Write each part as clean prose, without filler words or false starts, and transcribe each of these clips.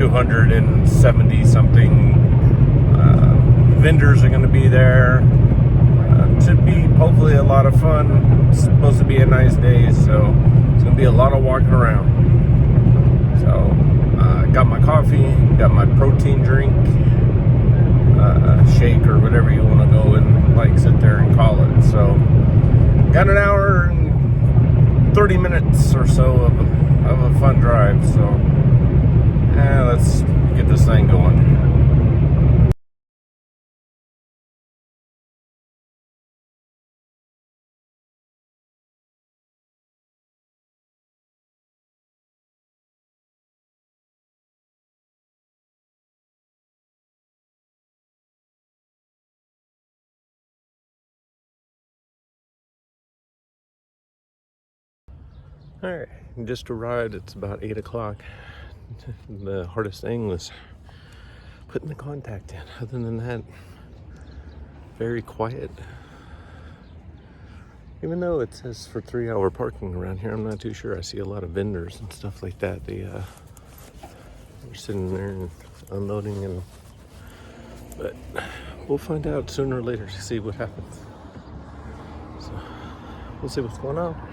270 something vendors are going to be there. Should be hopefully a lot of fun. It's supposed to be a nice day, so it's going to be a lot of walking around. So got my coffee, got my protein drink, shake or whatever you want to go and like sit there and call it. So got an hour and 30 minutes or so of a fun drive. So let's get this thing going. All right, just arrived. It's about 8 o'clock. The hardest thing was putting the contact in. Other than that, very quiet. Even though it says for 3-hour parking around here, I'm not too sure. I see a lot of vendors and stuff like that. They're sitting there and unloading, but we'll find out sooner or later to see what happens. So we'll see what's going on.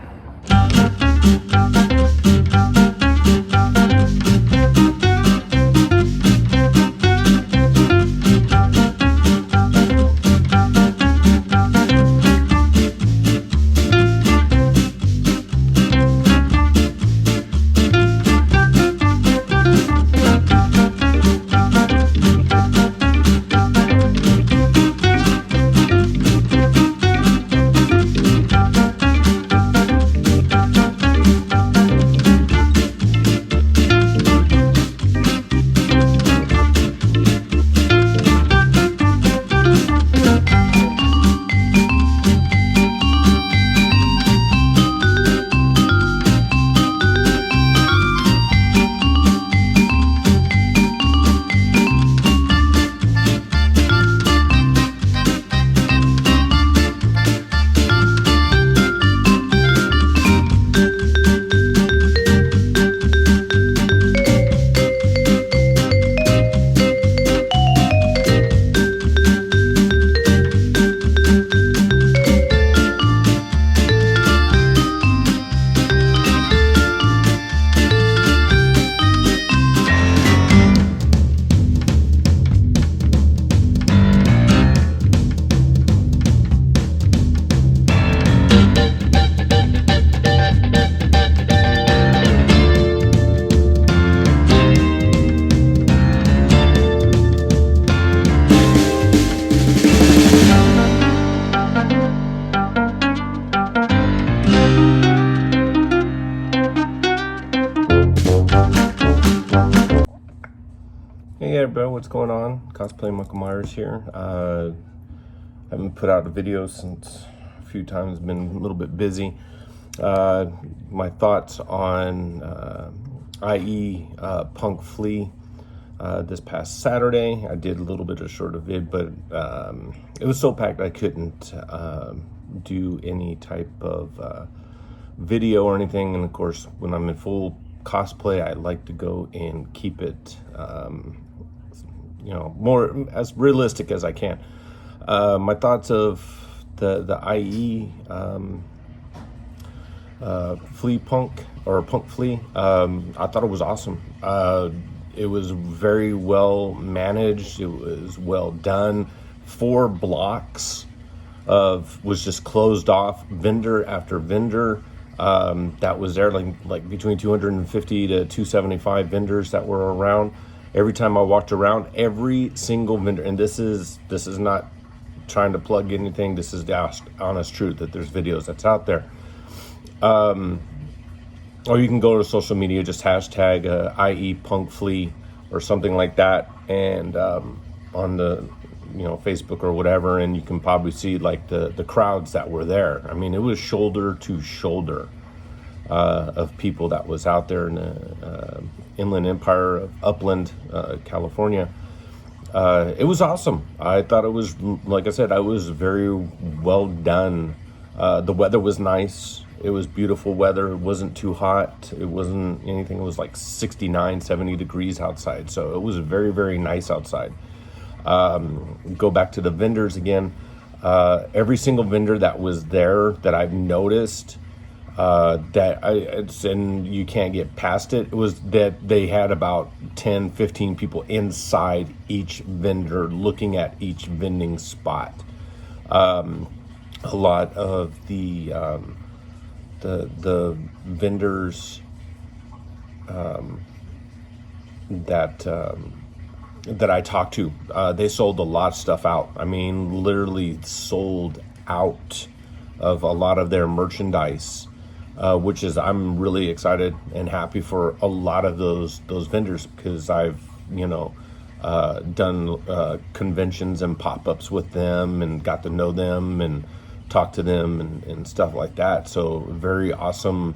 Hey everybody, what's going on? Cosplay Myers here. I haven't put out a video since a few times, been a little bit busy. My thoughts on IE Punk Flea this past Saturday. I did a little bit of short vid, but it was so packed I couldn't do any type of video or anything. And of course, when I'm in full cosplay, I like to go and keep it more as realistic as I can. My thoughts of the IE Flea Punk or Punk Flea, I thought it was awesome. It was very well managed. It was well done. 4 blocks was just closed off, vendor after vendor. That was there, like between 250 to 275 vendors that were around. Every time I walked around, every single vendor, and this is not trying to plug anything. This is the honest truth that there's videos that's out there. Or you can go to social media, just hashtag IE Punk Flea or something like that, and on the Facebook or whatever, and you can probably see like the crowds that were there. I mean, it was shoulder to shoulder of people that was out there in the Inland Empire of Upland, California. It was awesome. I thought it was, like I said, I was very well done. The weather was nice. It was beautiful weather. It wasn't too hot. It wasn't anything. It was like 69, 70 degrees outside. So it was very, very nice outside. Go back to the vendors again. Every single vendor that was there that I've noticed, and you can't get past it, was that they had about 10, 15 people inside each vendor looking at each vending spot. A lot of the vendors that I talked to, they sold a lot of stuff out. I mean, literally sold out of a lot of their merchandise, which is, I'm really excited and happy for a lot of those vendors, because I've done conventions and pop-ups with them and got to know them and talk to them and stuff like that. So very awesome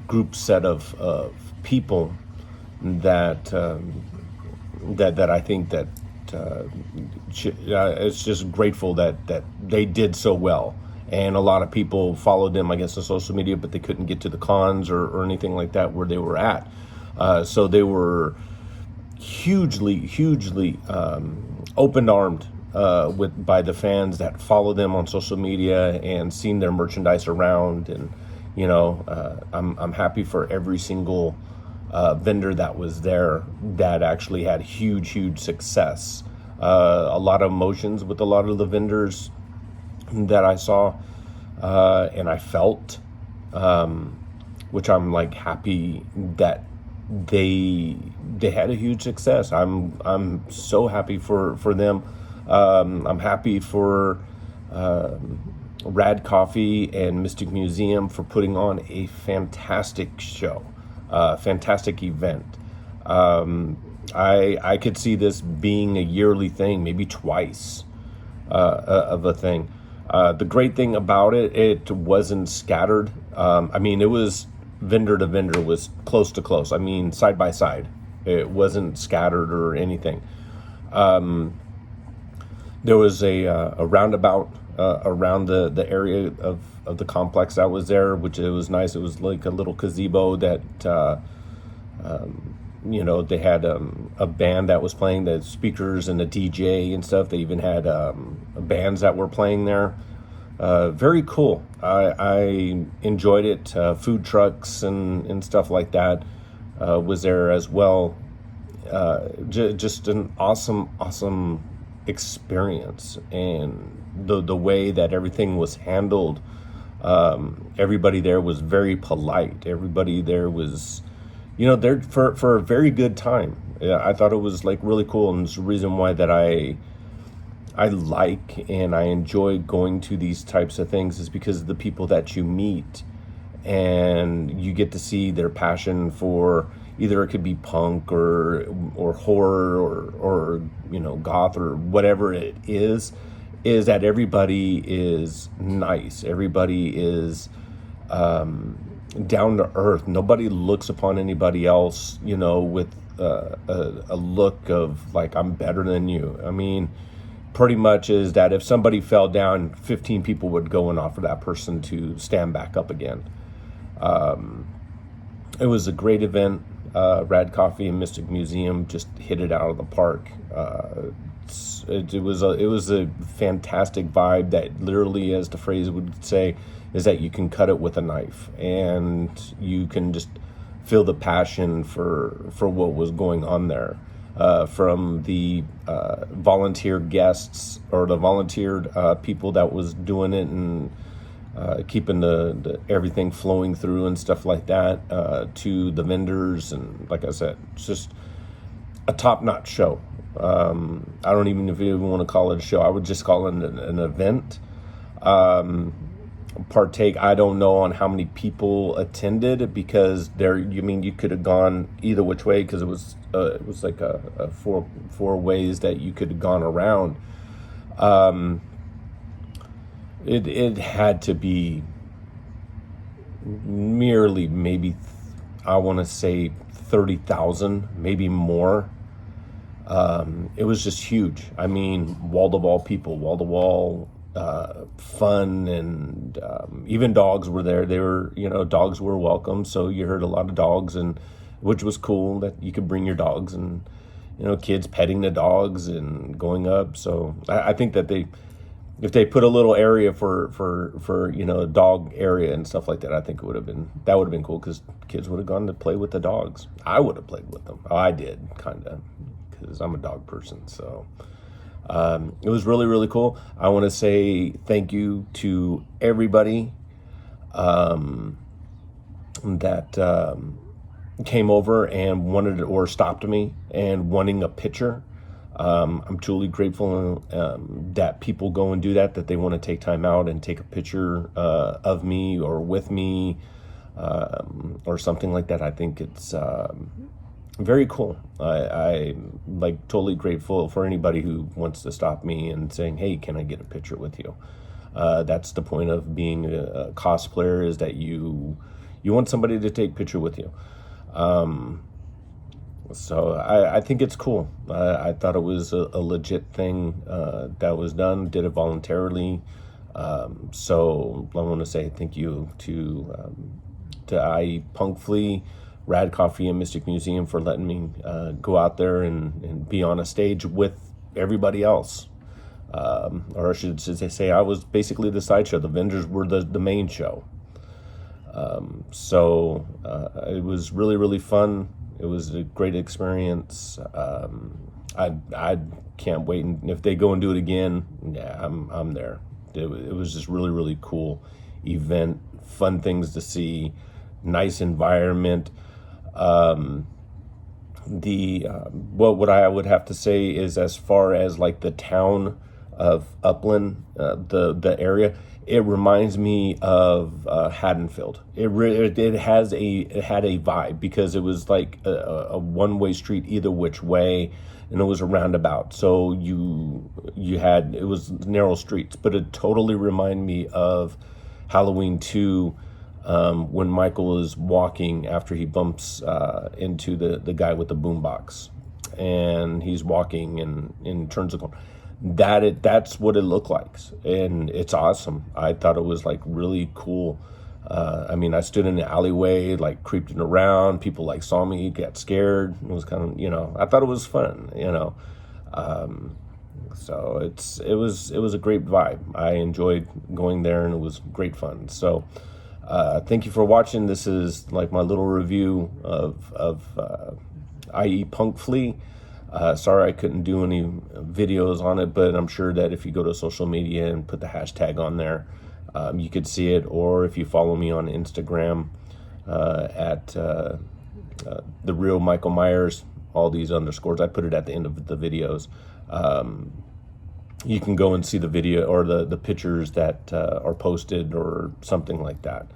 group set of people that that I think that it's just grateful that they did so well. And a lot of people followed them, I guess, on social media, but they couldn't get to the cons or anything like that where they were at. So they were hugely open-armed by the fans that follow them on social media and seen their merchandise around. And I'm happy for every single vendor that was there that actually had huge success. A lot of emotions with a lot of the vendors that I saw and I felt, which I'm like happy that they had a huge success. I'm so happy for them. I'm happy for Rad Coffee and Mystic Museum for putting on a fantastic show, fantastic event. I could see this being a yearly thing, maybe twice of a thing. The great thing about it wasn't scattered. I mean, it was vendor to vendor, was close to close. I mean, side by side. It wasn't scattered or anything. There was a roundabout around the area of the complex that was there, which it was nice. It was like a little gazebo that they had a band that was playing, the speakers and the DJ and stuff. They even had bands that were playing there. Very cool. I enjoyed it. Food trucks and stuff like that was there as well. Just an awesome experience, and the way that everything was handled. Everybody there was very polite. Everybody there was, there for a very good time. Yeah, I thought it was like really cool, and it's the reason why that I like and I enjoy going to these types of things, is because of the people that you meet, and you get to see their passion for either it could be punk or horror or goth or whatever it is that everybody is nice. Everybody is down to earth. Nobody looks upon anybody else, with a look of like, I'm better than you. I mean, pretty much is that if somebody fell down, 15 people would go and offer that person to stand back up again. It was a great event. Rad Coffee and Mystic Museum just hit it out of the park. It was a fantastic vibe that literally, as the phrase would say, is that you can cut it with a knife, and you can just feel the passion for what was going on there. From the volunteer guests or the volunteered people that was doing it and keeping the everything flowing through and stuff like that, to the vendors. And like I said, it's just a top-notch show. I don't even want to call it a show. I would just call it an event. Partake, I don't know on how many people attended, because you could have gone either which way, because it was like a four ways that you could have gone around. It had to be merely maybe, I want to say 30,000, maybe more. It was just huge. I mean, wall-to-wall people, wall-to-wall fun, and even dogs were there. They were, dogs were welcome, so you heard a lot of dogs, and which was cool that you could bring your dogs, and kids petting the dogs and going up. So I think that if they put a little area for a dog area and stuff like that, I think that would have been cool, because kids would have gone to play with the dogs. I would have played with them. Oh, I did, kind of, because I'm a dog person. So it was really, really cool. I want to say thank you to everybody that came over and wanted or stopped me and wanting a picture. I'm truly grateful that people go and do that they want to take time out and take a picture of me or with me or something like that. I think it's very cool. I'm like totally grateful for anybody who wants to stop me and saying, hey, can I get a picture with you? That's the point of being a cosplayer, is that you want somebody to take a picture with you. So I think it's cool. I thought it was a legit thing that was done, did it voluntarily. So I want to say thank you to IE Punk Flea, Rad Coffee, and Mystic Museum for letting me go out there and be on a stage with everybody else. Or I should say I was basically the sideshow. The vendors were the main show. So it was really, really fun. It was a great experience. I can't wait. And if they go and do it again, yeah, I'm there. It was just really, really cool event, fun things to see, nice environment. What I would have to say is, as far as like the town of Upland, the area, it reminds me of Haddonfield. It had a vibe, because it was like a one-way street either which way, and it was a roundabout. So it was narrow streets, but it totally reminded me of Halloween 2, when Michael is walking after he bumps into the guy with the boombox, and he's walking and turns the corner. That's what it looked like, and it's awesome. I thought it was like really cool. I mean, I stood in the alleyway, like creeping around. People like saw me, got scared. It was kind of, I thought it was fun, So it was a great vibe. I enjoyed going there, and it was great fun. So thank you for watching. This is like my little review of IE Punk Flea. Sorry I couldn't do any videos on it, but I'm sure that if you go to social media and put the hashtag on there, you could see it. Or if you follow me on Instagram at the real Michael Myers, all these underscores, I put it at the end of the videos. You can go and see the video or the pictures that are posted or something like that.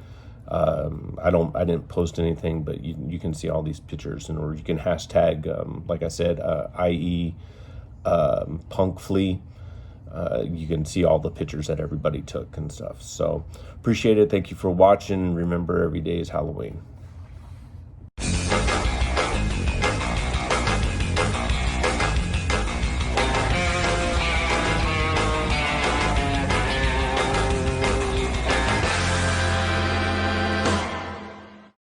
I didn't post anything, but you can see all these pictures, or you can hashtag, like I said, IE Punk Flea. You can see all the pictures that everybody took and stuff. So appreciate it. Thank you for watching. Remember, every day is Halloween.